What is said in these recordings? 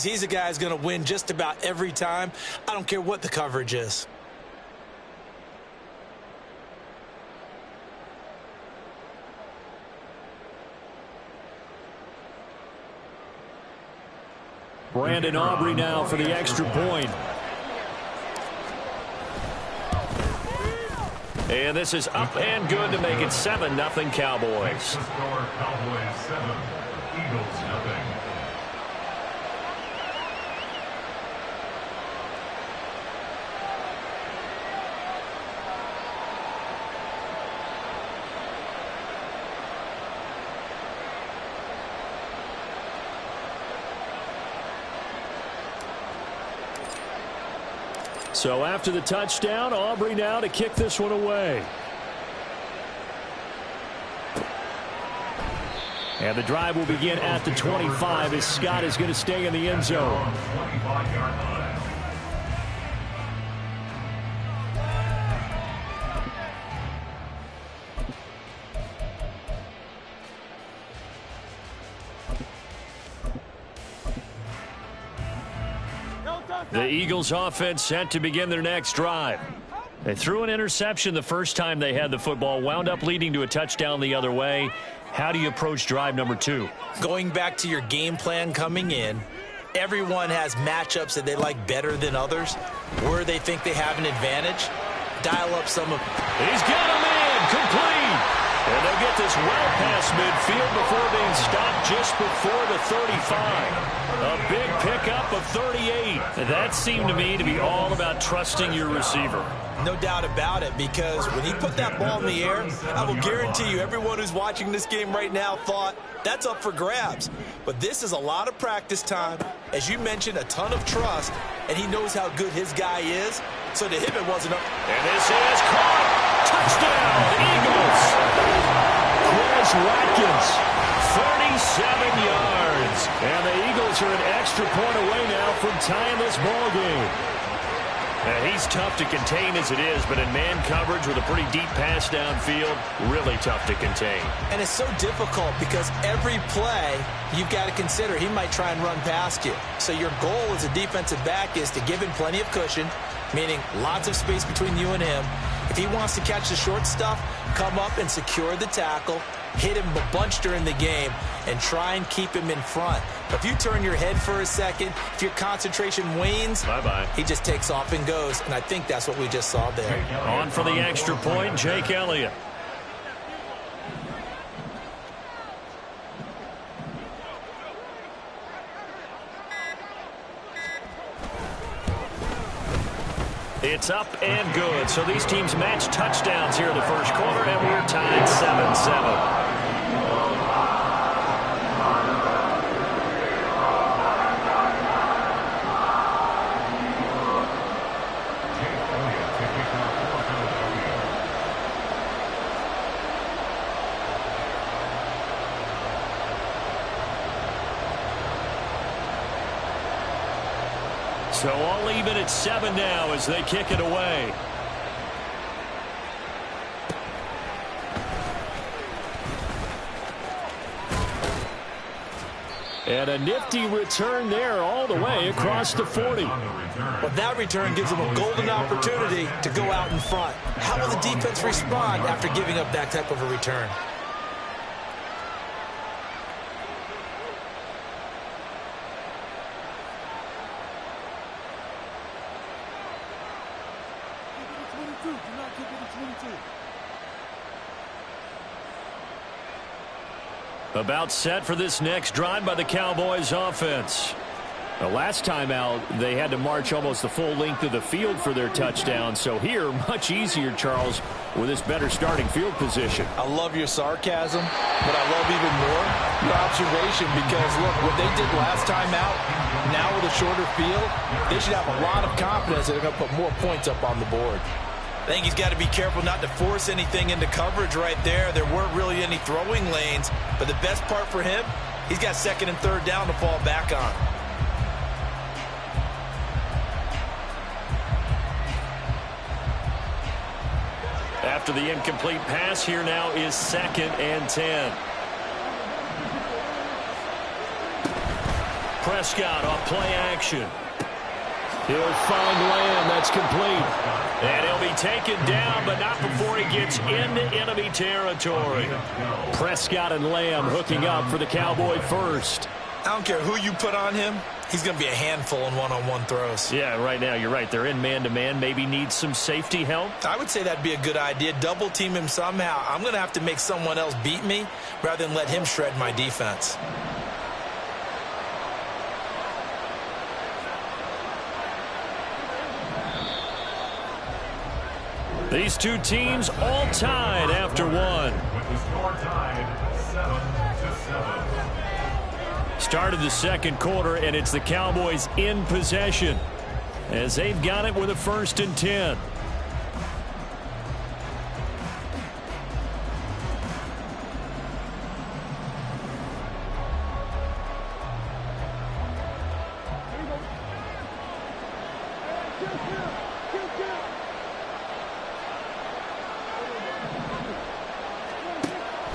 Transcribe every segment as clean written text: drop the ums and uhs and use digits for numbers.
He's a guy who's going to win just about every time. I don't care what the coverage is. Brandon Aubrey now for the extra point. And this is up and good to make it 7-0 Cowboys. Cowboys 7, Eagles 0. So after the touchdown, Aubrey now to kick this one away. And the drive will begin at the 25 as Scott is going to stay in the end zone. The Eagles offense set to begin their next drive. They threw an interception the first time they had the football, wound up leading to a touchdown the other way. How do you approach drive number 2? Going back to your game plan coming in, everyone has matchups that they like better than others, where they think they have an advantage. Dial up some of... He's got him in, complete. And they'll get this well past midfield before being stopped just before the 35. A big pickup of 38. That seemed to me to be all about trusting your receiver. No doubt about it, because when he put that ball in the air, I will guarantee you everyone who's watching this game right now thought that's up for grabs. But this is a lot of practice time. As you mentioned, a ton of trust, and he knows how good his guy is. So to him, it wasn't up. And this is caught. Touchdown, Eagles. Quez Watkins, 37 yards. And the Eagles are an extra point away now from tying this ball game. Now, he's tough to contain as it is, but in man coverage with a pretty deep pass downfield, really tough to contain. And it's so difficult because every play you've got to consider he might try and run past you. So your goal as a defensive back is to give him plenty of cushion, meaning lots of space between you and him. If he wants to catch the short stuff, come up and secure the tackle, hit him a bunch during the game, and try and keep him in front. But if you turn your head for a second, if your concentration wanes, bye-bye. He just takes off and goes, and I think that's what we just saw there. On for the extra point, Jake Elliott. It's up and good. So these teams match touchdowns here in the first quarter, and we're tied 7-7. So all even at 7 now as they kick it away. And a nifty return there all the way across the 40. Well, that return gives them a golden opportunity to go out in front. How will the defense respond after giving up that type of a return? About set for this next drive by the Cowboys offense. The last time out, they had to march almost the full length of the field for their touchdown. So here, much easier, Charles, with this better starting field position. I love your sarcasm, but I love even more your observation because, look, what they did last time out, now with a shorter field, they should have a lot of confidence that they're going to put more points up on the board. I think he's got to be careful not to force anything into coverage right there. There weren't really any throwing lanes, but the best part for him, he's got second and third down to fall back on. After the incomplete pass, here now is 2nd and 10. Prescott off play action. He'll find Lamb. That's complete. And he'll be taken down, but not before he gets into enemy territory. Prescott and Lamb hooking up for the Cowboy first. I don't care who you put on him. He's going to be a handful in one-on-one throws. Yeah, right now you're right. They're in man-to-man. Maybe need some safety help. I would say that'd be a good idea. Double team him somehow. I'm going to have to make someone else beat me rather than let him shred my defense. These two teams all tied after one. With the score tied 7-7. Started the second quarter, and it's the Cowboys in possession as they've got it with a 1st and 10.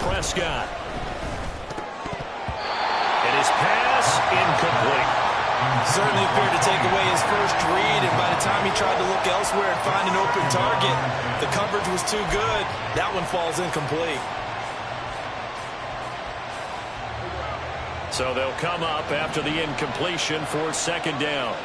Prescott. And his pass incomplete. Certainly appeared to take away his first read, and by the time he tried to look elsewhere and find an open target, the coverage was too good. That one falls incomplete. So they'll come up after the incompletion for 2nd down.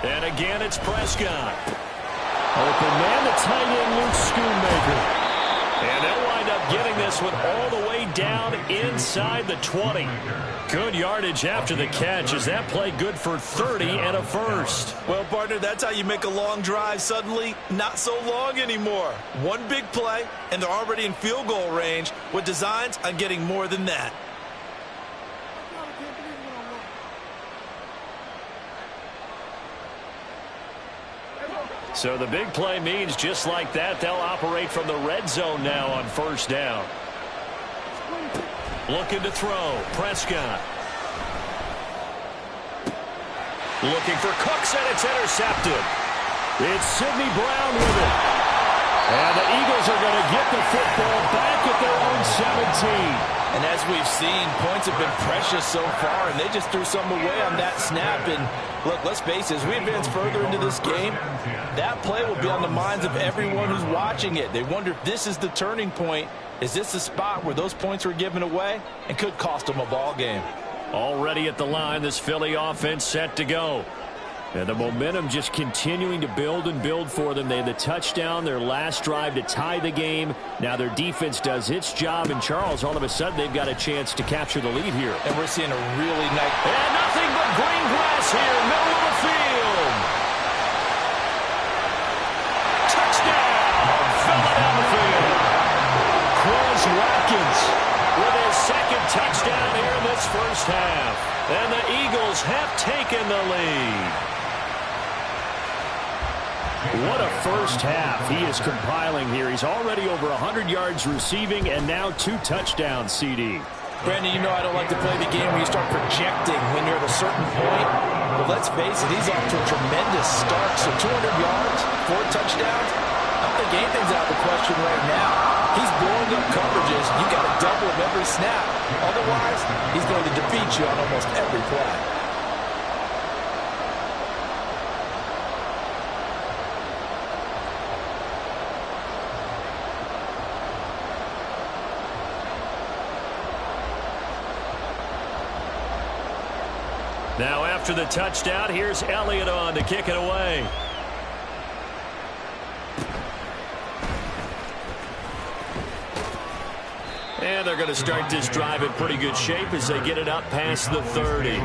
And again, it's Prescott. Open man, the tight end, Luke Schoonmaker. And they'll wind up getting this one all the way down inside the 20. Good yardage after the catch. Is that play good for 30 and a first? Well, partner, that's how you make a long drive suddenly not so long anymore. One big play, and they're already in field goal range with designs on getting more than that. So the big play means just like that, they'll operate from the red zone now on 1st down. Looking to throw. Prescott. Looking for Cooks, and it's intercepted. It's Sidney Brown with it. And the Eagles are going to get the football back at their own 17. And as we've seen, points have been precious so far, and they just threw some away on that snap. And look, let's face it, as we advance further into this game, that play will be on the minds of everyone who's watching it. They wonder if this is the turning point. Is this the spot where those points were given away and could cost them a ball game? Already at the line, this Philly offense set to go. And the momentum just continuing to build and build for them. They had the touchdown, their last drive to tie the game. Now their defense does its job, and Charles, all of a sudden, they've got a chance to capture the lead here. And we're seeing a really nice... And nothing but green grass here, middle of the field. Touchdown, Philadelphia. Quez Watkins with his 2nd touchdown here in this first half. And the Eagles have taken the lead. What a first half he is compiling here. He's already over 100 yards receiving and now 2 touchdowns, CD. Brandon, you know I don't like to play the game where you start projecting when you're at a certain point. But let's face it, he's off to a tremendous start. So 200 yards, 4 touchdowns. I don't think anything's out of the question right now. He's blowing up coverages. You got to double him every snap. Otherwise, he's going to defeat you on almost every play. Now after the touchdown, here's Elliott on to kick it away. And they're going to start this drive in pretty good shape as they get it up past the 30. At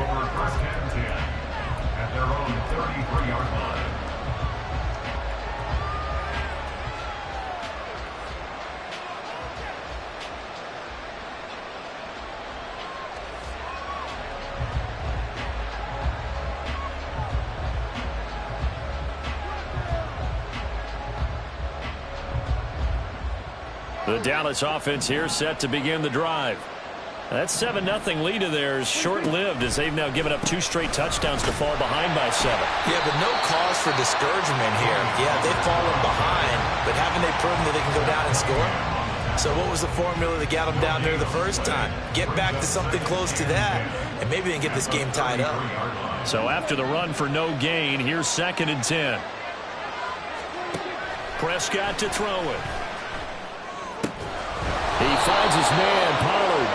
their own 33-yard line. The Dallas offense here set to begin the drive. That 7-0 lead of theirs short-lived as they've now given up 2 straight touchdowns to fall behind by 7. Yeah, but no cause for discouragement here. Yeah, they've fallen behind, but haven't they proven that they can go down and score? So what was the formula that got them down there the first time? Get back to something close to that, and maybe they can get this game tied up. So after the run for no gain, here's 2nd and 10. Prescott to throw it. He finds his man, Pollard.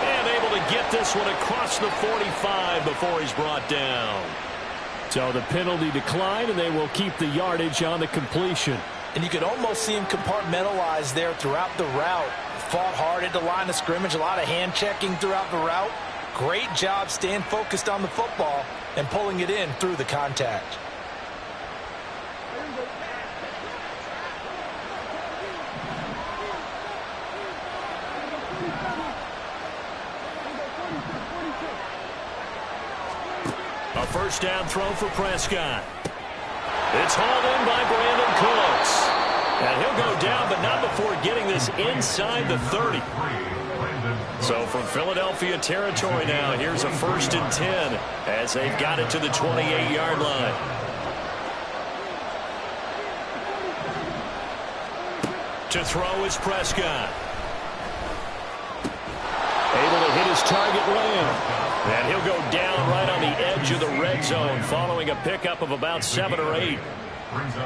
And able to get this one across the 45 before he's brought down. So the penalty declined, and they will keep the yardage on the completion. And you could almost see him compartmentalize there throughout the route. Fought hard at the line of scrimmage, a lot of hand-checking throughout the route. Great job staying focused on the football and pulling it in through the contact. A first down throw for Prescott. It's hauled in by Brandon Cooks. And he'll go down, but not before getting this inside the 30. So from Philadelphia territory now, here's a 1st and 10 as they've got it to the 28-yard line. To throw is Prescott. Able to hit his target Lamb. And he'll go down right on the edge of the red zone following a pickup of about 7 or 8.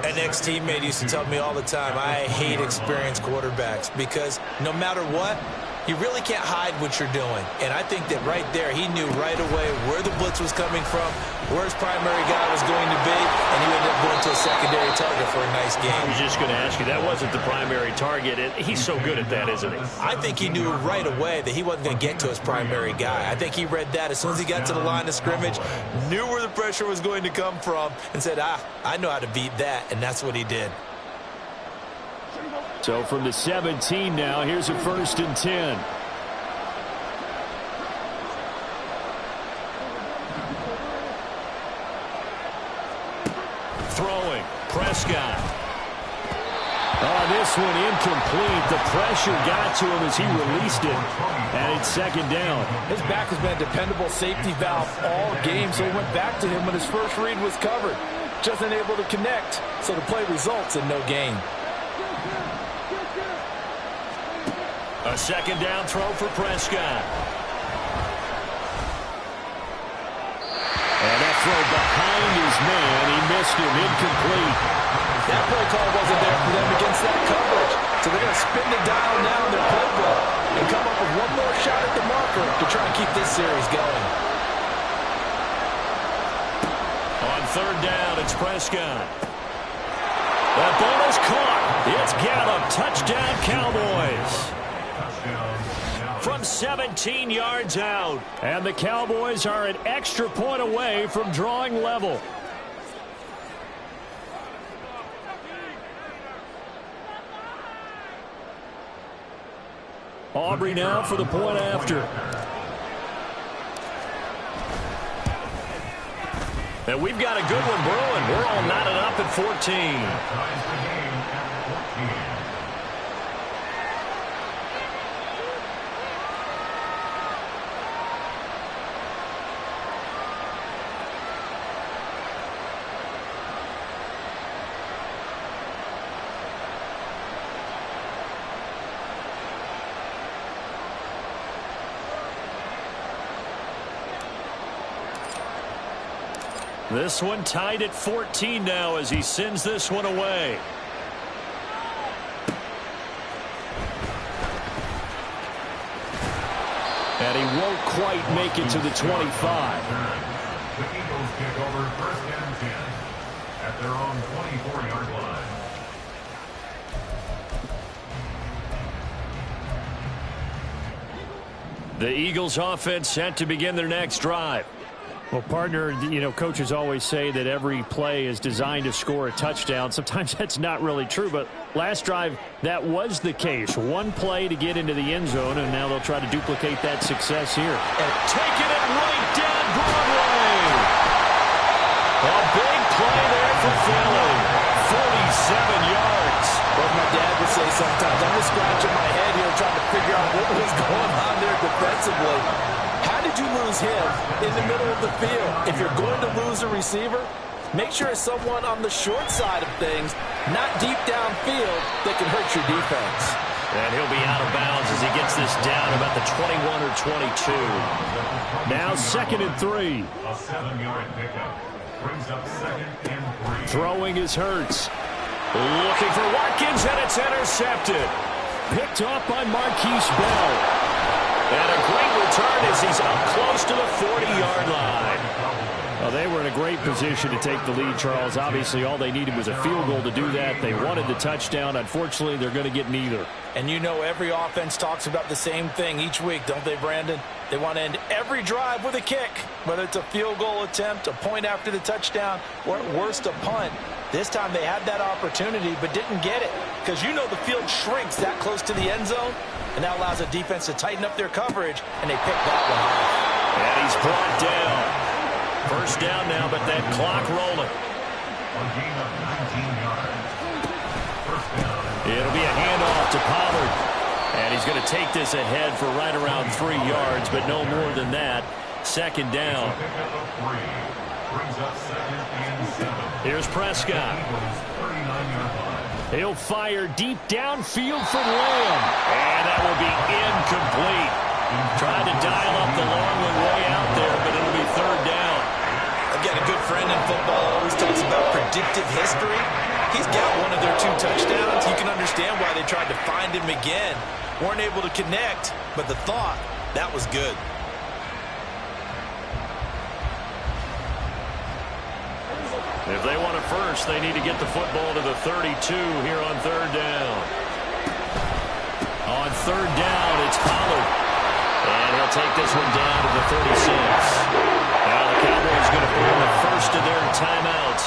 An ex-teammate used to tell me all the time, I hate experienced quarterbacks because no matter what, you really can't hide what you're doing. And I think that right there, he knew right away where the blitz was coming from, where his primary guy was going to be, and he ended up going to a secondary target for a nice game. I was just going to ask you, that wasn't the primary target. He's so good at that, isn't he? I think he knew right away that he wasn't going to get to his primary guy. I think he read that as soon as he got to the line of scrimmage, knew where the pressure was going to come from, and said, I know how to beat that, and that's what he did. So from the 17 now, here's a 1st and 10. Throwing, Prescott. Oh, this one incomplete. The pressure got to him as he released it, and it's 2nd down. His back has been a dependable safety valve all game, so he went back to him when his first read was covered. Just unable to connect, so the play results in no gain. A 2nd down throw for Prescott. And that throw behind his man. He missed him, incomplete. That play call wasn't there for them against that coverage. So they're going to spin the dial now in their playbook and come up with one more shot at the marker to try and keep this series going. On 3rd down, it's Prescott. That ball is caught. It's Gallup. Touchdown, Cowboys. From 17 yards out. And the Cowboys are an extra point away from drawing level. Aubrey now for the point after. And we've got a good one brewing. We're all knotted up at 14. This one tied at 14 now as he sends this one away. And he won't quite make it to the 25. The Eagles kick over 1st and 10 at their own 24-yard line. The Eagles offense set to begin their next drive. Well, partner, you know, coaches always say that every play is designed to score a touchdown. Sometimes that's not really true, but last drive, that was the case. One play to get into the end zone, and now they'll try to duplicate that success here. And taking it right down Broadway. A big play there for Philly. 47 yards. What my dad would say sometimes, I'm just scratching my head here trying to figure out what was going on there defensively. lose him in the middle of the field. If you're going to lose a receiver, make sure it's someone on the short side of things, not deep downfield, that can hurt your defense. And he'll be out of bounds as he gets this down about the 21 or 22. Now 2nd and 3. A 7-yard pickup brings up 2nd and 3. Throwing is Hurts. Looking for Watkins, and it's intercepted. Picked off by Marquise Bell. And a great return as he's up close to the 40-yard line. Well, they were in a great position to take the lead, Charles. Obviously, all they needed was a field goal to do that. They wanted the touchdown. Unfortunately, they're going to get neither. And you know every offense talks about the same thing each week, don't they, Brandon? They want to end every drive with a kick, whether it's a field goal attempt, a point after the touchdown, or at worst a punt. This time they had that opportunity but didn't get it because you know the field shrinks that close to the end zone, and that allows a defense to tighten up their coverage, and they pick that one off. And he's brought down. First down now, but that clock rolling. A gain of 19 yards. First down. It'll be a handoff to Pollard. And he's going to take this ahead for right around 3 yards, but no more than that. Second down. Pickup of 3 brings up 2nd and 7. Here's Prescott. Eagles 39-yard line. He'll fire deep downfield for Lamb. And that will be incomplete. Tried to dial up the long one way out there, but it'll be 3rd down. I've got a good friend in football who always talks about predictive history. He's got one of their 2 touchdowns. You can understand why they tried to find him again. Weren't able to connect, but the thought, that was good. If they want it first, they need to get the football to the 32 here on 3rd down. On 3rd down, it's Pollard. And he'll take this one down to the 36. Now the Cowboys going to burn the first of their timeouts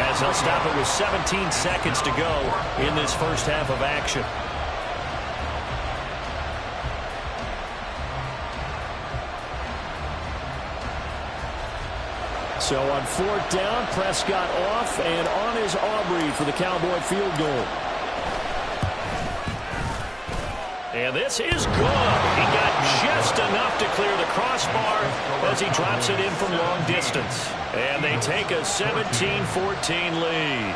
as they'll stop it with 17 seconds to go in this first half of action. So on 4th down, Prescott off, and on is Aubrey for the Cowboy field goal. And this is good. He got just enough to clear the crossbar as he drops it in from long distance. And they take a 17-14 lead.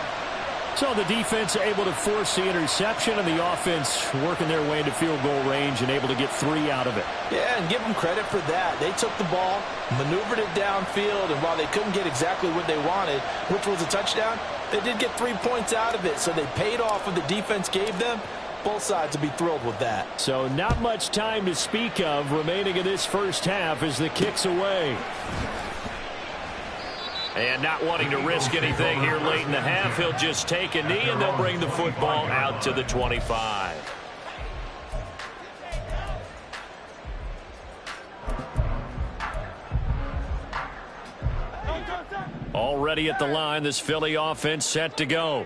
So the defense able to force the interception, and the offense working their way into field goal range and able to get 3 out of it. Yeah, and give them credit for that. They took the ball, maneuvered it downfield, and while they couldn't get exactly what they wanted, which was a touchdown, they did get 3 points out of it. So they paid off what the defense gave them. Both sides would be thrilled with that. So not much time to speak of remaining in this first half as the kick's away. And not wanting to risk anything here late in the half, he'll just take a knee and they'll bring the football out to the 25. Already at the line, this Philly offense set to go.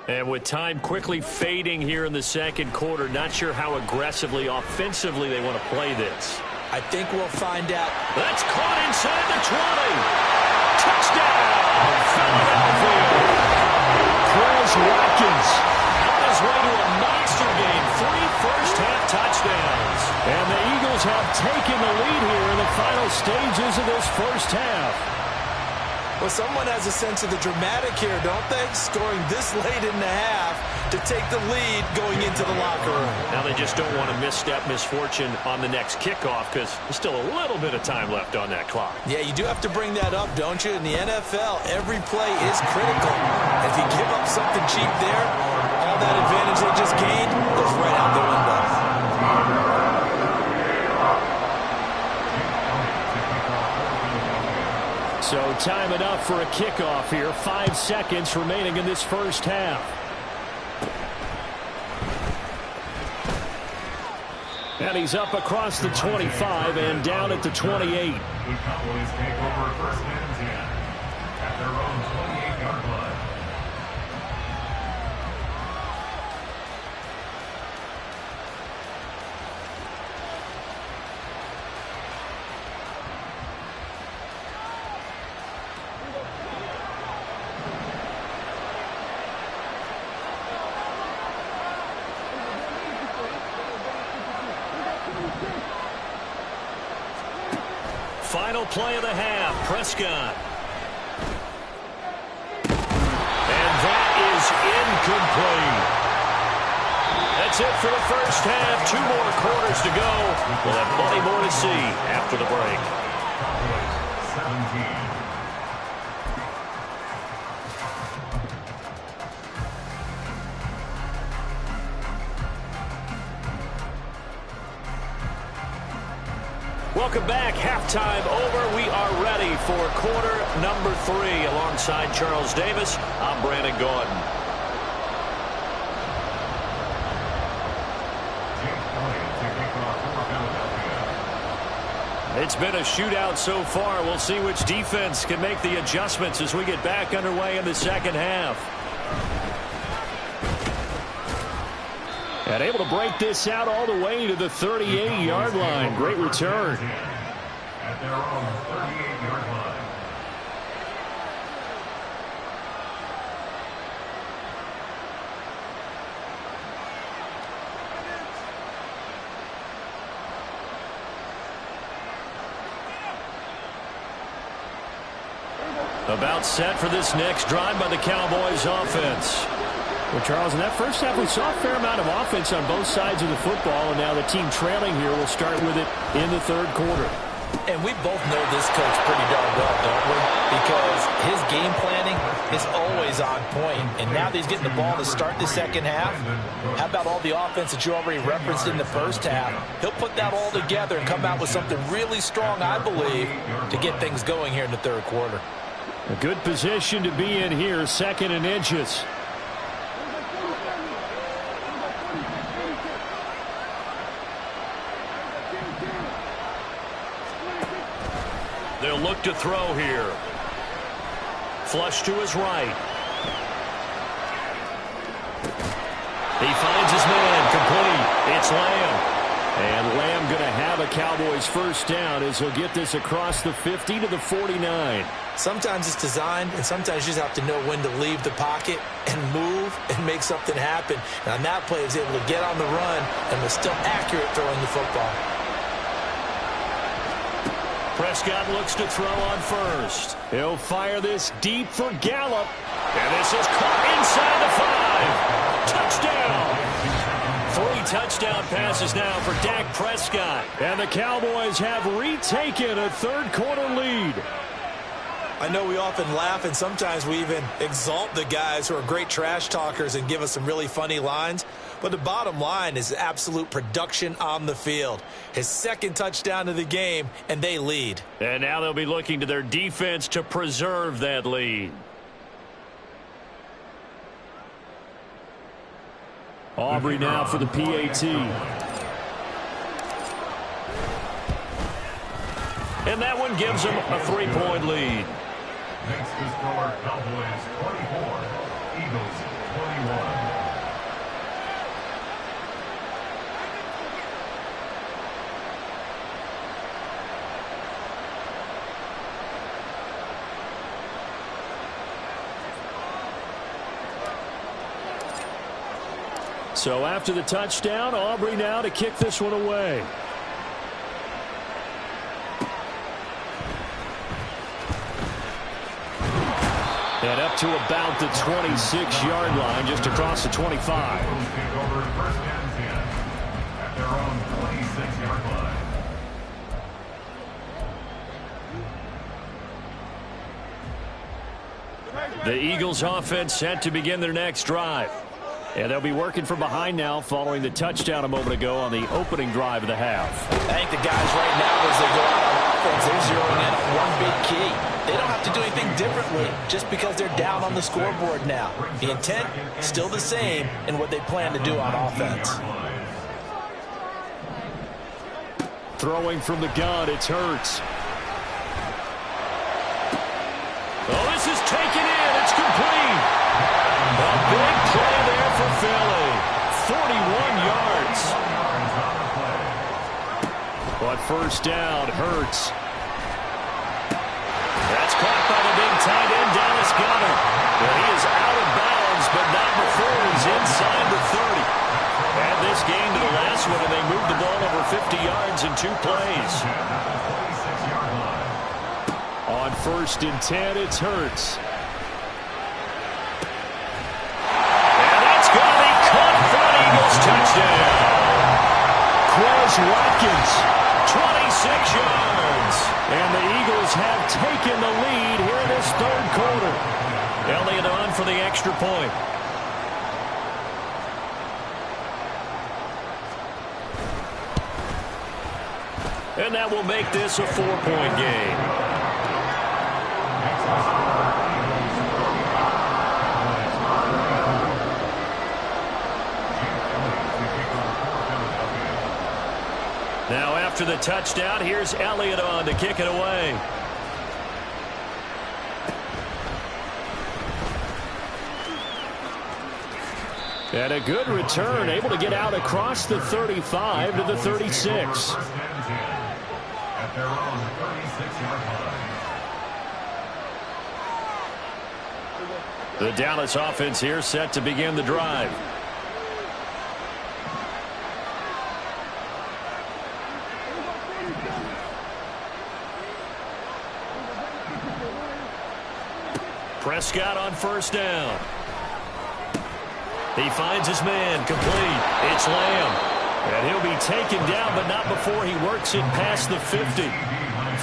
And with time quickly fading here in the second quarter, not sure how aggressively, offensively they want to play this. I think we'll find out. That's caught inside the 20. Touchdown, Philadelphia. Quez Watkins On his way to a monster game, 3 first-half touchdowns. And the Eagles have taken the lead here in the final stages of this first half. Well, someone has a sense of the dramatic here, don't they? Scoring this late in the half to take the lead going into the locker room. Now they just don't want to misstep misfortune on the next kickoff because there's still a little bit of time left on that clock. Yeah, you do have to bring that up, don't you? In the NFL, every play is critical. If you give up something cheap there, all that advantage they just gained goes right out the window. So time enough for a kickoff here. 5 seconds remaining in this first half. And he's up across the 25 and down at the 28. The Cowboys take over 1st and 10 at their own 28-yard line. final play of the half. Prescott. And that is incomplete. That's it for the first half. 2 more quarters to go. We'll have plenty more to see after the break. 17. Welcome back. Halftime over. We are ready for quarter number 3. Alongside Charles Davis, I'm Brandon Gaudin. It's been a shootout so far. We'll see which defense can make the adjustments as we get back underway in the second half. And able to break this out all the way to the 38-yard line. Great return. At their own 38-yard line. About set for this next drive by the Cowboys offense. Well, Charles, in that first half, we saw a fair amount of offense on both sides of the football, and now the team trailing here will start with it in the third quarter. And we both know this coach pretty darn well, don't we? Because his game planning is always on point. And now that he's getting the ball to start the second half, how about all the offense that you already referenced in the first half? He'll put that all together and come out with something really strong, I believe, to get things going here in the third quarter. A good position to be in here, 2nd and inches. They'll look to throw here. Flush to his right. He finds his man. Complete. It's Lamb. And Lamb going to have a Cowboys first down as he'll get this across the 50 to the 49. Sometimes it's designed, and sometimes you just have to know when to leave the pocket and move and make something happen. And on that play, he was able to get on the run and was still accurate throwing the football. Prescott looks to throw on first. He'll fire this deep for Gallup. And this is caught inside the 5. Touchdown. 3 touchdown passes now for Dak Prescott. And the Cowboys have retaken a third quarter lead. I know we often laugh, and sometimes we even exalt the guys who are great trash talkers and give us some really funny lines. But the bottom line is absolute production on the field. His 2nd touchdown of the game, and they lead. And now they'll be looking to their defense to preserve that lead. Aubrey now for the PAT. And that one gives them a 3-point lead. Makes the score Cowboys 24, Eagles 21. So after the touchdown, Aubrey now to kick this one away. And up to about the 26-yard line, just across the 25. Kick over first and 10 at their own 26-yard line. The Eagles offense set to begin their next drive. And they'll be working from behind now following the touchdown a moment ago on the opening drive of the half. I think the guys right now, as they go out on offense, they're zeroing in on one big key. They don't have to do anything differently just because they're down on the scoreboard now. The intent, still the same in what they plan to do on offense. Throwing from the gun, it's Hurts. Oh, this is taken in. It's complete. A big play there for Philly. 41 yards. But first down, Hurts. That's caught by the big tight end, Dallas Goedert. Well, he is out of bounds, but not before he's inside the 30. Add this game to the last one, and they moved the ball over 50 yards in 2 plays. 1st and 10. It's Hurts. And that's going to be caught for an Eagles touchdown. Quez Watkins, 26 yards. And the Eagles have taken the lead here in this 3rd quarter. Elliott on for the extra point. And that will make this a 4-point game. Now after the touchdown, here's Elliott on to kick it away. And a good return, able to get out across the 35 to the 36. At their own 36-yard line. The Dallas offense here set to begin the drive. Prescott on 1st down. He finds his man, complete. It's Lamb. And he'll be taken down, but not before he works it past the 50.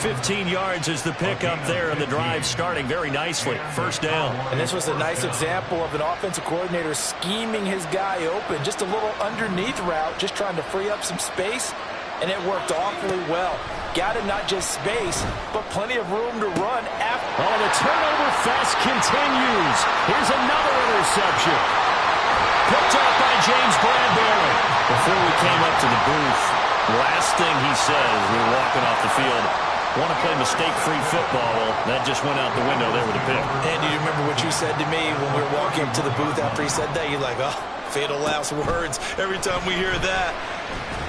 15 yards is the pickup there, and the drive starting very nicely. 1st down. And this was a nice example of an offensive coordinator scheming his guy open. Just a little underneath route, just trying to free up some space, and it worked awfully well. Got him not just space, but plenty of room to run after. Oh, the turnover fest continues. Here's another interception. Picked up by James Bradbury. Before we came up to the booth, last thing he said as we were walking off the field, want to play mistake-free football. Well, that just went out the window there with a pick. And do you remember what you said to me when we were walking up to the booth after he said that? You're like, oh, fatal last words. Every time we hear that,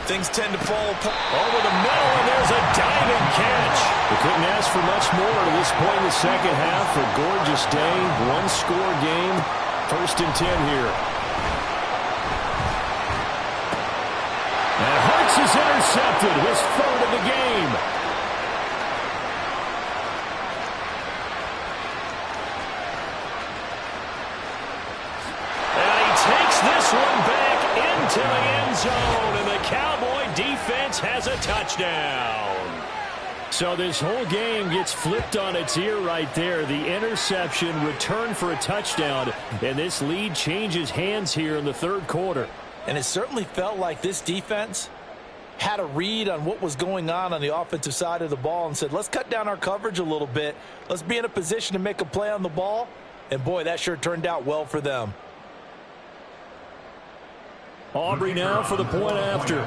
things tend to fall apart. Over the middle, and there's a diving catch. We couldn't ask for much more to this point in the 2nd half. A gorgeous day, 1-score game. 1st and 10 here. And Hurts is intercepted, his 3rd of the game. And he takes this one back into the end zone, and the Cowboy defense has a touchdown. So this whole game gets flipped on its ear right there. The interception, return for a touchdown, and this lead changes hands here in the 3rd quarter. And it certainly felt like this defense had a read on what was going on the offensive side of the ball and said, let's cut down our coverage a little bit. Let's be in a position to make a play on the ball. And, boy, that sure turned out well for them. Aubrey now for the point after.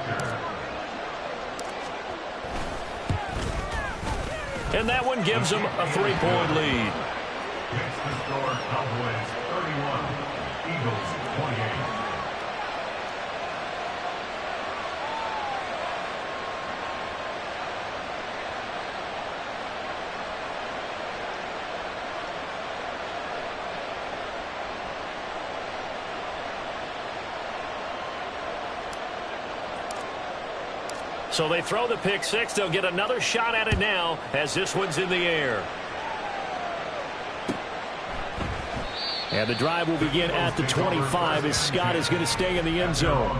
And that one gives them a 3-point lead. Next to score, Cowboys 31, Eagles 28. So they throw the pick 6. They'll get another shot at it now as this one's in the air. And the drive will begin at the 25 as Scott is going to stay in the end zone.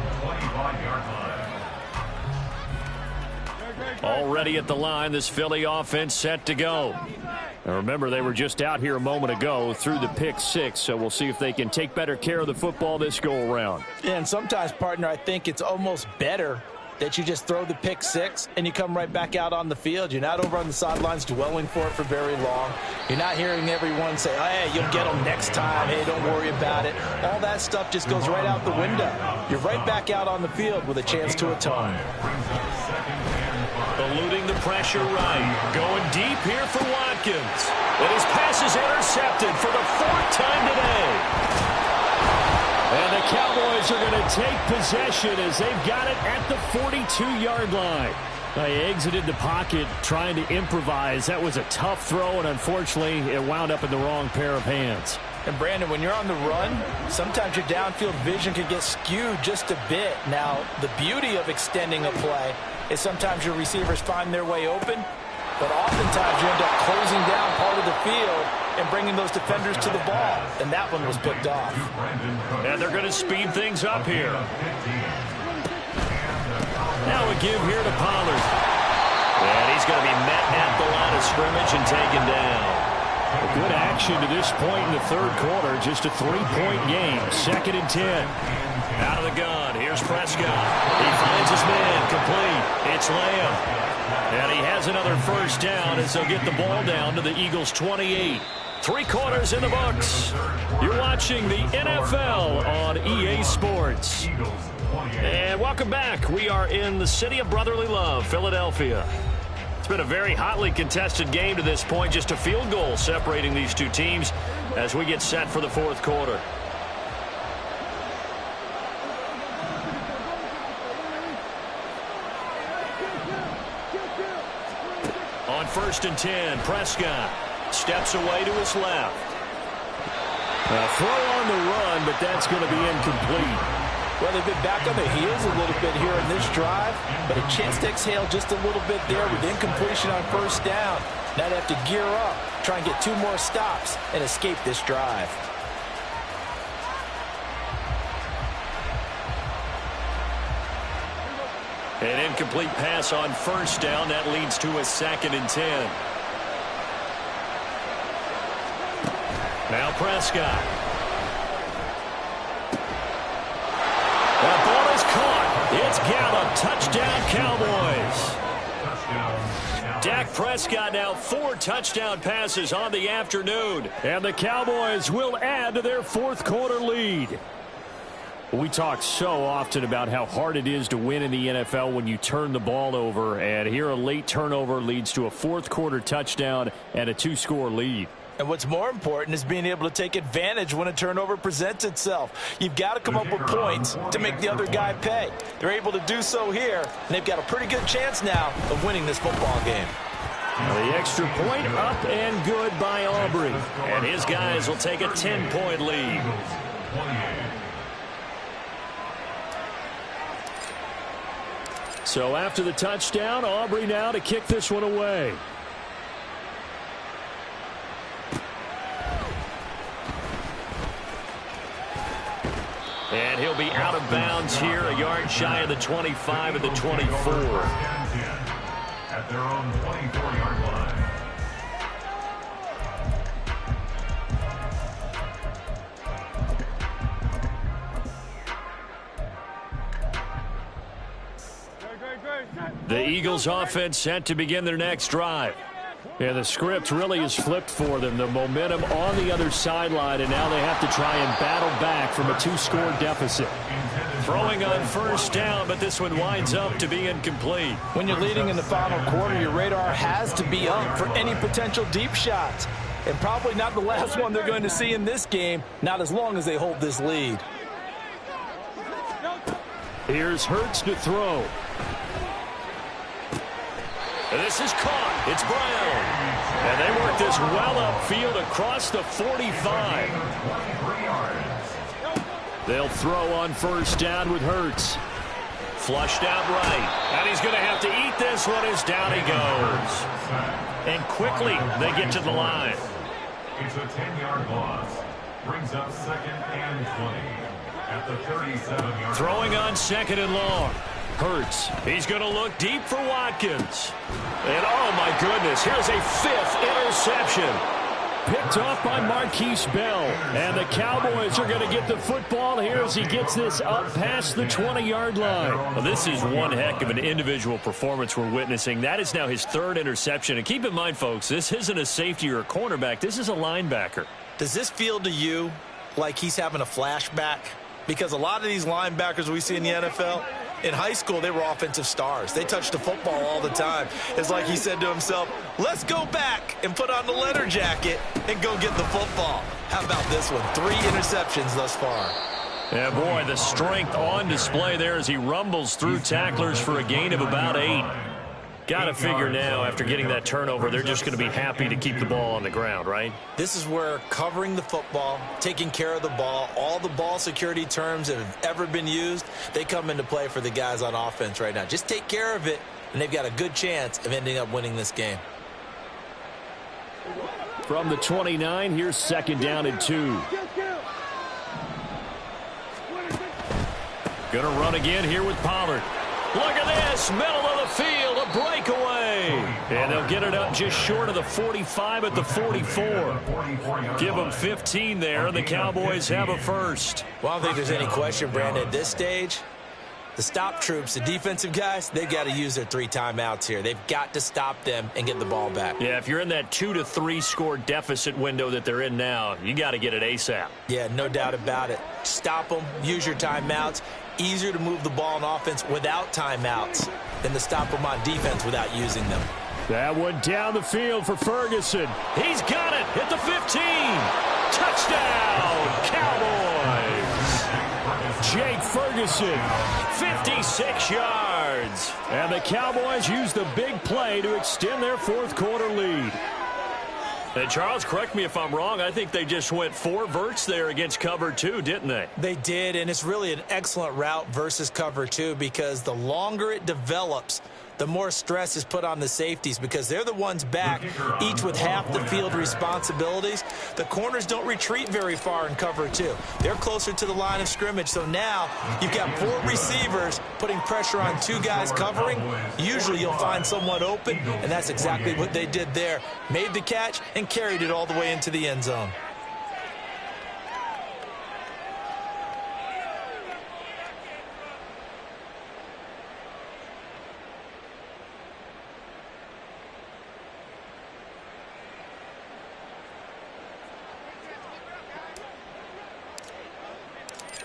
Already at the line, this Philly offense set to go. Now remember, they were just out here a moment ago through the pick 6, so we'll see if they can take better care of the football this go-around. Yeah, and sometimes, partner, I think it's almost better that you just throw the pick 6 and you come right back out on the field. You're not over on the sidelines dwelling for it for very long. You're not hearing everyone say, oh, hey, you'll get them next time. Hey, don't worry about it. All that stuff just goes right out the window. You're right back out on the field with a chance to atone. Eluding the pressure right. Going deep here for Watkins. And his pass is intercepted for the 4th time today. And the Cowboys are going to take possession as they've got it at the 42-yard line. They exited the pocket trying to improvise. That was a tough throw, and unfortunately, it wound up in the wrong pair of hands. And, Brandon, when you're on the run, sometimes your downfield vision can get skewed just a bit. Now, the beauty of extending a play is sometimes your receivers find their way open, but oftentimes you end up closing down part of field and bringing those defenders to the ball. And that one was picked off. And they're going to speed things up here. Now a give here to Pollard. And he's going to be met at the line of scrimmage and taken down. A good action to this point in the third quarter. Just a 3-point game. 2nd and 10. Out of the gun. Here's Prescott. He finds his man. Complete. It's Lamb. And he has another first down as they'll get the ball down to the Eagles' 28. 3 quarters in the books. You're watching the NFL on EA Sports. And welcome back. We are in the city of brotherly love, Philadelphia. It's been a very hotly contested game to this point. Just a field goal separating these two teams as we get set for the fourth quarter. On 1st and 10, Prescott steps away to his left. A throw on the run, but that's going to be incomplete. Well, they've been back on their heels a little bit here in this drive, but a chance to exhale just a little bit there with incompletion on first down. Now they have to gear up, try and get 2 more stops, and escape this drive. An incomplete pass on first down. That leads to a 2nd and 10. Now Prescott. That ball is caught. It's Gallup. Touchdown, Cowboys. Dak Prescott now 4 touchdown passes on the afternoon. And the Cowboys will add to their fourth quarter lead. We talk so often about how hard it is to win in the NFL when you turn the ball over. And here a late turnover leads to a fourth quarter touchdown and a 2-score lead. And what's more important is being able to take advantage when a turnover presents itself. You've got to come up with points to make the other guy pay. They're able to do so here, and they've got a pretty good chance now of winning this football game. The extra point up and good by Aubrey. And his guys will take a 10-point lead. So after the touchdown, Aubrey now to kick this one away. And he'll be out of bounds here, a yard shy of the 25 and the 24. At their own 24-yard line. The Eagles offense set to begin their next drive. Yeah, the script really is flipped for them. The momentum on the other sideline, and now they have to try and battle back from a 2-score deficit. Throwing on first down, but this one winds up to be incomplete. When you're leading in the final quarter, your radar has to be up for any potential deep shots. And probably not the last one they're going to see in this game, not as long as they hold this lead. Here's Hurts to throw. This is caught. It's Brown. And they work this well upfield across the 45. They'll throw on first down with Hurts. Flushed out right. And he's going to have to eat this one as down he goes. And quickly they get to the line. It's a 10-yard loss. Brings up 2nd and 20 at the 37-yard Throwing on 2nd and long. Hurts. He's going to look deep for Watkins. And oh my goodness, here's a 5th interception. Picked off by Marquise Bell. And the Cowboys are going to get the football here as he gets this up past the 20-yard line. Well, this is one heck of an individual performance we're witnessing. That is now his 3rd interception. And keep in mind, folks, this isn't a safety or a cornerback. This is a linebacker. Does this feel to you like he's having a flashback? Because a lot of these linebackers we see in the NFL, in high school, they were offensive stars. They touched the football all the time. It's like he said to himself, let's go back and put on the leather jacket and go get the football. How about this one? 3 interceptions thus far. Yeah, boy, the strength on display there as he rumbles through tacklers for a gain of about 8. Got to figure now, after getting that turnover, they're just going to be happy to keep the ball on the ground, right? This is where covering the football, taking care of the ball, all the ball security terms that have ever been used, they come into play for the guys on offense right now. Just take care of it, and they've got a good chance of ending up winning this game. From the 29, here's 2nd down and 2. Going to run again here with Pollard. Look at this, middle of the field, a breakaway. And they'll get it up just short of the 45 at the 44. Give them 15 there, and the Cowboys have a first. Well, I don't think there's any question, Brandon, at this stage, the stop troops, the defensive guys, they've got to use their 3 timeouts here. They've got to stop them and get the ball back. Yeah, if you're in that 2 to 3 score deficit window that they're in now, you got to get it ASAP. Yeah, no doubt about it. Stop them, use your timeouts. Easier to move the ball on offense without timeouts than to stop them on defense without using them. That one down the field for Ferguson. He's got it at the 15. Touchdown, Cowboys. Jake Ferguson, 56 yards. And the Cowboys use the big play to extend their 4th quarter lead. And Charles, correct me if I'm wrong, I think they just went 4 verts there against cover 2, didn't they? They did, and it's really an excellent route versus cover 2 because the longer it develops, the more stress is put on the safeties because they're the ones back, each with half the field responsibilities. The corners don't retreat very far in cover 2. They're closer to the line of scrimmage. So now you've got 4 receivers putting pressure on 2 guys covering. Usually you'll find someone open, and that's exactly what they did there. Made the catch and carried it all the way into the end zone.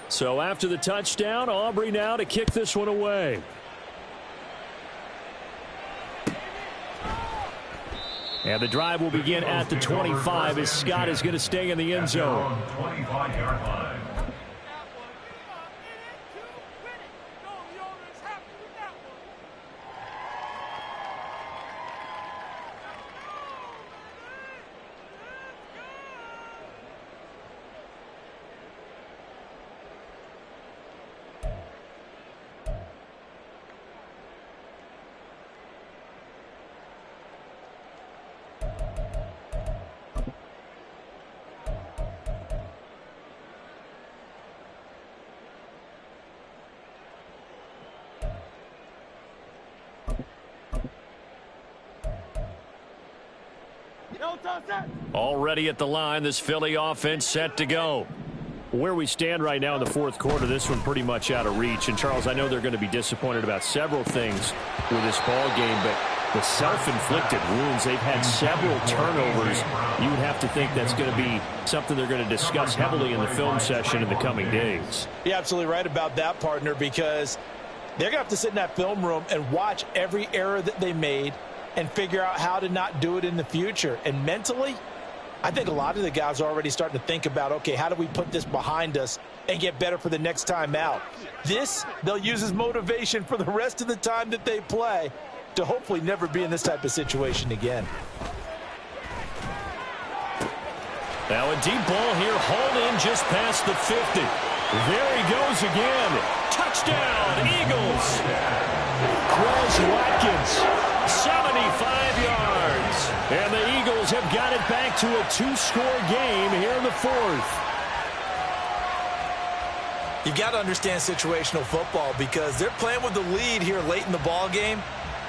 So after the touchdown, Aubrey now to kick this one away. And the drive will begin at the 25 as Scott is going to stay in the end zone. 25-yard line. Already at the line, this Philly offense set to go. Where we stand right now in the 4th quarter, this one pretty much out of reach. And, Charles, I know they're going to be disappointed about several things with this ball game, but the self-inflicted wounds, they've had several turnovers. You would have to think that's going to be something they're going to discuss heavily in the film session in the coming days. You're absolutely right about that, partner, because they're going to have to sit in that film room and watch every error that they made and figure out how to not do it in the future. And mentally, I think a lot of the guys are already starting to think about, okay, how do we put this behind us and get better for the next time out? This, they'll use as motivation for the rest of the time that they play to hopefully never be in this type of situation again. Now a deep ball here, hauled in just past the 50. There he goes again. Touchdown, Eagles. Quez Watkins. 75 yards. And the Eagles have got it back to a 2-score game here in the 4th. You've got to understand situational football because they're playing with the lead here late in the ball game.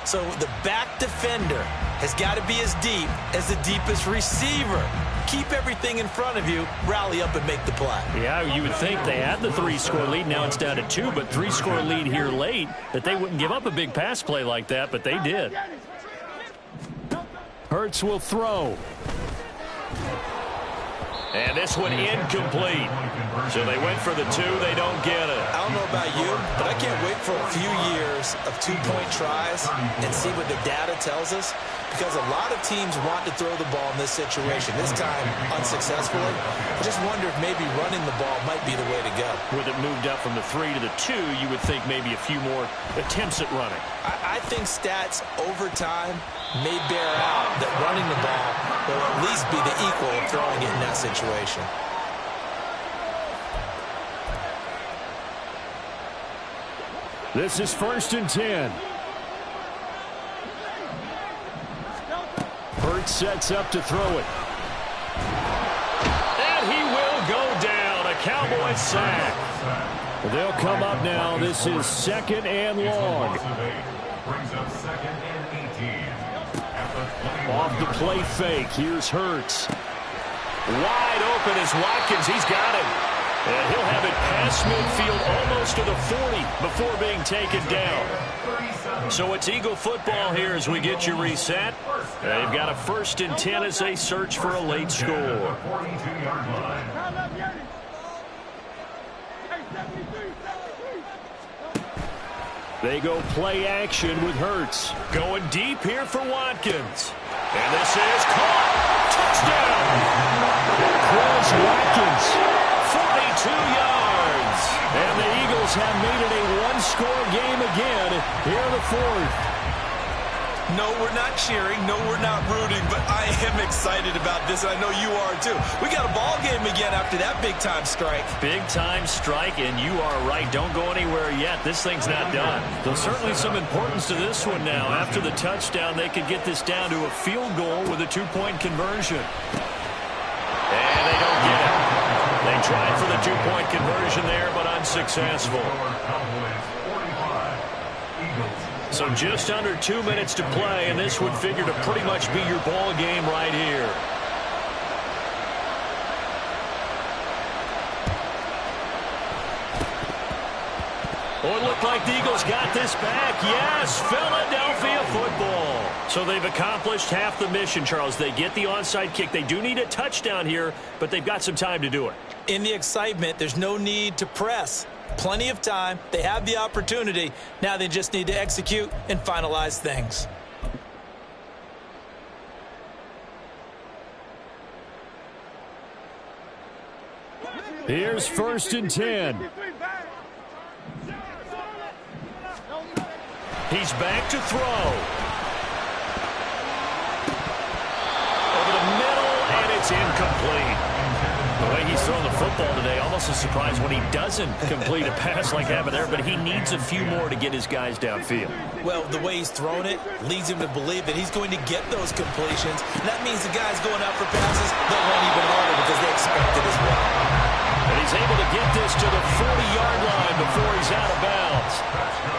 So the back defender has got to be as deep as the deepest receiver. Keep everything in front of you, rally up and make the play. Yeah, you would think they had the 3-score lead. Now it's down to 2, but 3-score lead here late, that they wouldn't give up a big pass play like that, but they did. Hurts will throw. And this one incomplete. So they went for the 2. They don't get it. I don't know about you, but I can't wait for a few years of 2-point tries and see what the data tells us. Because a lot of teams want to throw the ball in this situation. This time, unsuccessfully. I just wonder if maybe running the ball might be the way to go. With it moved up from the 3 to the 2, you would think maybe a few more attempts at running. I think stats over time may bear out that running the ball will at least be the equal of throwing it in that situation. This is 1st and 10. Hurts sets up to throw it. Cowboys sack. Well, they'll come up now. This is 2nd and long. Brings up 2nd and 18. Off the play fake. Here's Hurts. Wide open is Watkins. He's got it. And he'll have it past midfield almost to the 40 before being taken down. So it's Eagle football here as we get you reset. They've got a 1st and 10 as they search for a late score. They go play action with Hurts. Going deep here for Watkins. And this is caught. Touchdown. Quez Watkins, 42 yards. And the Eagles have made it a one-score game again here in the 4th. No, we're not cheering. No, we're not rooting. But I am excited about this, and I know you are too. We got a ball game again after that big-time strike. Big-time strike, and you are right. Don't go anywhere yet. This thing's not done. There's certainly some importance to this one now. After the touchdown, they could get this down to a field goal with a 2-point conversion. And they don't get it. They tried for the 2-point conversion there, but unsuccessful. So just under 2 minutes to play, and this would figure to pretty much be your ball game right here. Oh, it looked like the Eagles got this back. Yes, Philadelphia football. So they've accomplished half the mission, Charles. They get the onside kick. They do need a touchdown here, but they've got some time to do it. In the excitement, there's no need to press. Plenty of time. They have the opportunity. Now they just need to execute and finalize things. Here's 1st and 10. He's back to throw. Over the middle, and it's incomplete. The way he's throwing the football today, almost a surprise when he doesn't complete a pass like that there, but he needs a few more to get his guys downfield. Well, the way he's thrown it leads him to believe that he's going to get those completions. And that means the guys going out for passes, they'll run even harder because they expect it as well. And he's able to get this to the 40-yard line before he's out of bounds.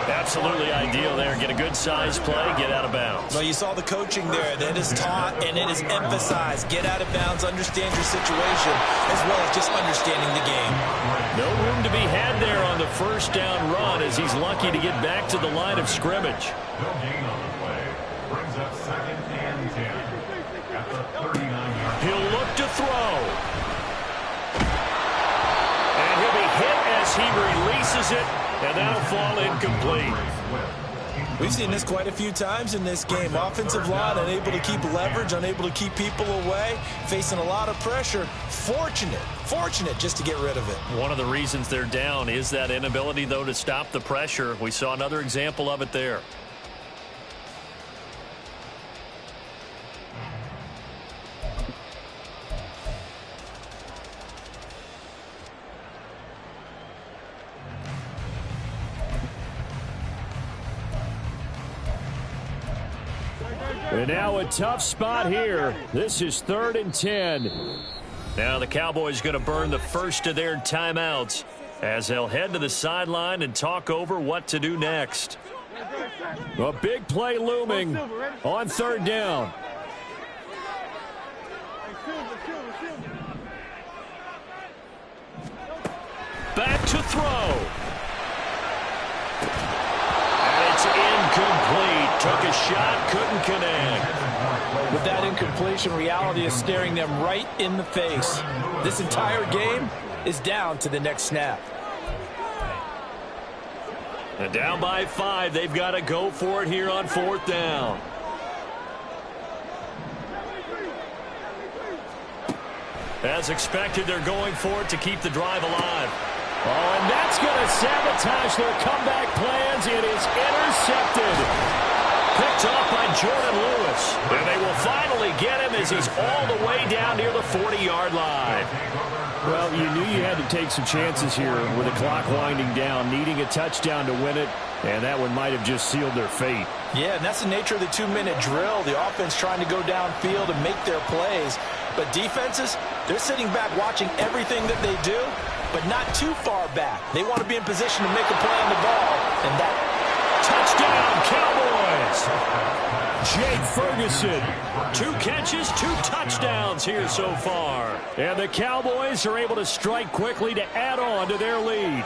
Absolutely ideal there. Get a good size play, get out of bounds. Well, you saw the coaching there. That is taught and it is emphasized. Get out of bounds, understand your situation, as well as just understanding the game. No room to be had there on the 1st down run as he's lucky to get back to the line of scrimmage. No gain on the play. Brings up 2nd and 10 at the 39-yard. He'll look to throw. And he'll be hit as he releases it, and that'll fall incomplete. We've seen this quite a few times in this game. Offensive line unable to keep leverage, unable to keep people away, facing a lot of pressure. Fortunate just to get rid of it. One of the reasons they're down is that inability, though, to stop the pressure. We saw another example of it there. And now a tough spot here. This is 3rd and 10. Now the Cowboys going to burn the first of their timeouts as they'll head to the sideline and talk over what to do next. A big play looming on 3rd down. Back to throw. And it's incomplete. Took a shot, couldn't connect. With that incompletion, reality is staring them right in the face. This entire game is down to the next snap. And down by 5, they've got to go for it here on 4th down. As expected, they're going for it to keep the drive alive. Oh, and that's going to sabotage their comeback plans. It is intercepted. Picked off by Jordan Lewis. And they will finally get him as he's all the way down near the 40-yard line. Well, you knew you had to take some chances here with the clock winding down, needing a touchdown to win it, and that one might have just sealed their fate. Yeah, and that's the nature of the 2-minute drill. The offense trying to go downfield and make their plays. But defenses, they're sitting back watching everything that they do but not too far back. They want to be in position to make a play on the ball, and that touchdown, Cowboys. Jake Ferguson, 2 catches, 2 touchdowns here so far. And the Cowboys are able to strike quickly to add on to their lead.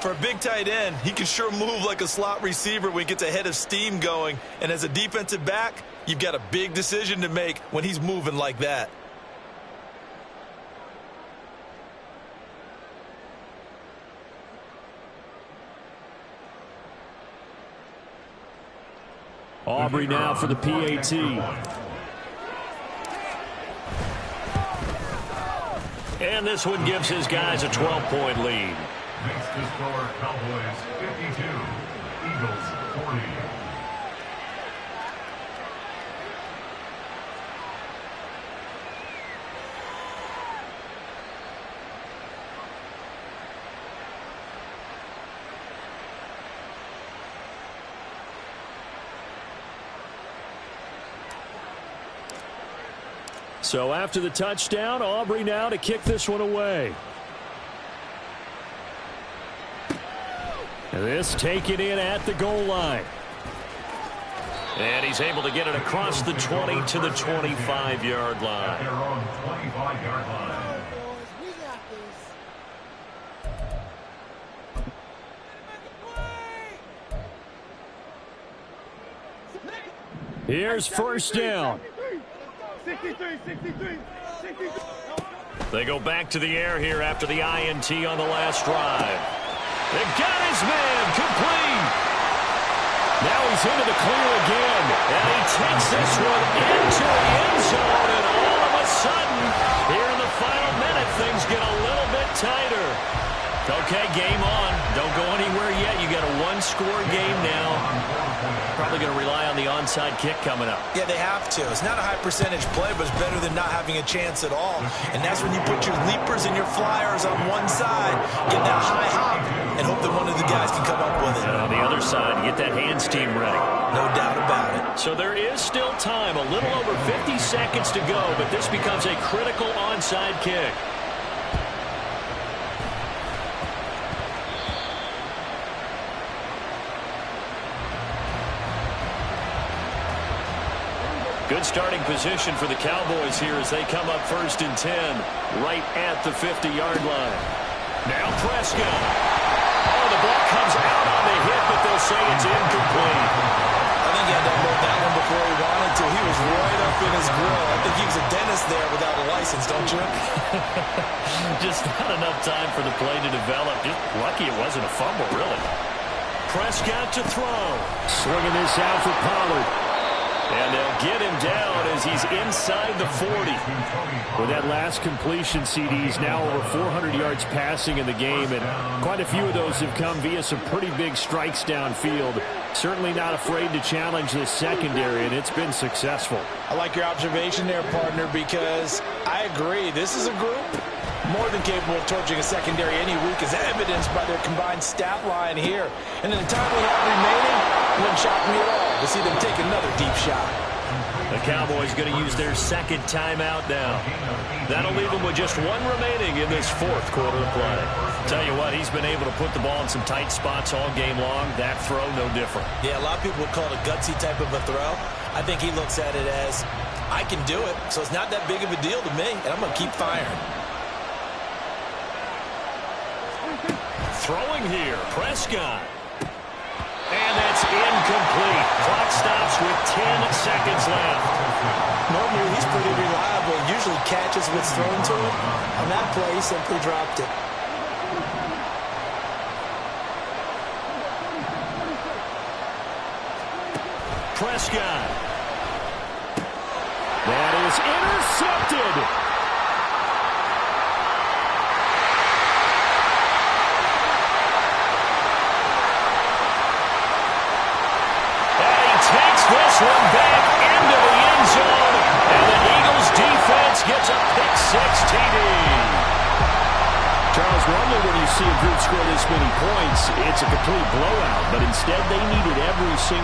For a big tight end, he can sure move like a slot receiver when he gets a head of steam going. And as a defensive back, you've got a big decision to make when he's moving like that. Aubrey now for the PAT. And this one gives his guys a 12-point lead. Makes the score Cowboys 52, Eagles 40. So after the touchdown, Aubrey now to kick this one away. This taken in at the goal line. And he's able to get it across the 20 to the 25-yard line. At their own 25-yard line. Here's first down. 63. They go back to the air here after the INT on the last drive. They got his man complete. Now he's into the clear again. And he takes this one into the end zone. And all of a sudden, here in the final minute, things get a little bit tighter. Okay, game on. Don't go anywhere yet. You got a one-score game now. Probably going to rely on the onside kick coming up. Yeah, they have to. It's not a high-percentage play, but it's better than not having a chance at all. And that's when you put your leapers and your flyers on one side, get that high hop, and hope that one of the guys can come up with it. And on the other side, get that hands team ready. No doubt about it. So there is still time, a little over 50 seconds to go, but this becomes a critical onside kick. Good starting position for the Cowboys here as they come up 1st and 10, right at the 50-yard line. Now Prescott. Oh, the ball comes out on the hit, but they'll say it's incomplete. I think he had to unload that one before he wanted to. He was right up in his grill. I think he was a dentist there without a license, don't you? Just not enough time for the play to develop. Just lucky it wasn't a fumble, really. Prescott to throw. Swinging this out for Pollard. And they'll get him down as he's inside the 40. With that last completion, CD's now over 400 yards passing in the game, and quite a few of those have come via some pretty big strikes downfield. Certainly not afraid to challenge this secondary, and it's been successful. I like your observation there, partner, because I agree. This is a group more than capable of torching a secondary any week, as evidenced by their combined stat line here. And in the time we have remaining, it wouldn't shock me at all to see them take another deep shot. The Cowboys going to use their second timeout now. That'll leave them with just one remaining in this 4th quarter of play. Tell you what, he's been able to put the ball in some tight spots all game long. That throw, no different. Yeah, a lot of people would call it a gutsy type of a throw. I think he looks at it as, I can do it, so it's not that big of a deal to me, and I'm going to keep firing. Throwing here, Prescott. And that's incomplete. Clock stops with 10 seconds left. Normally, he's pretty reliable. Usually catches what's thrown to him. On that play, he simply dropped it. Prescott. That is intercepted. This one back into the end zone, and the Eagles defense gets a pick-6 TD. Charles, normally when you see a group score this many points, it's a complete blowout, but instead they needed every single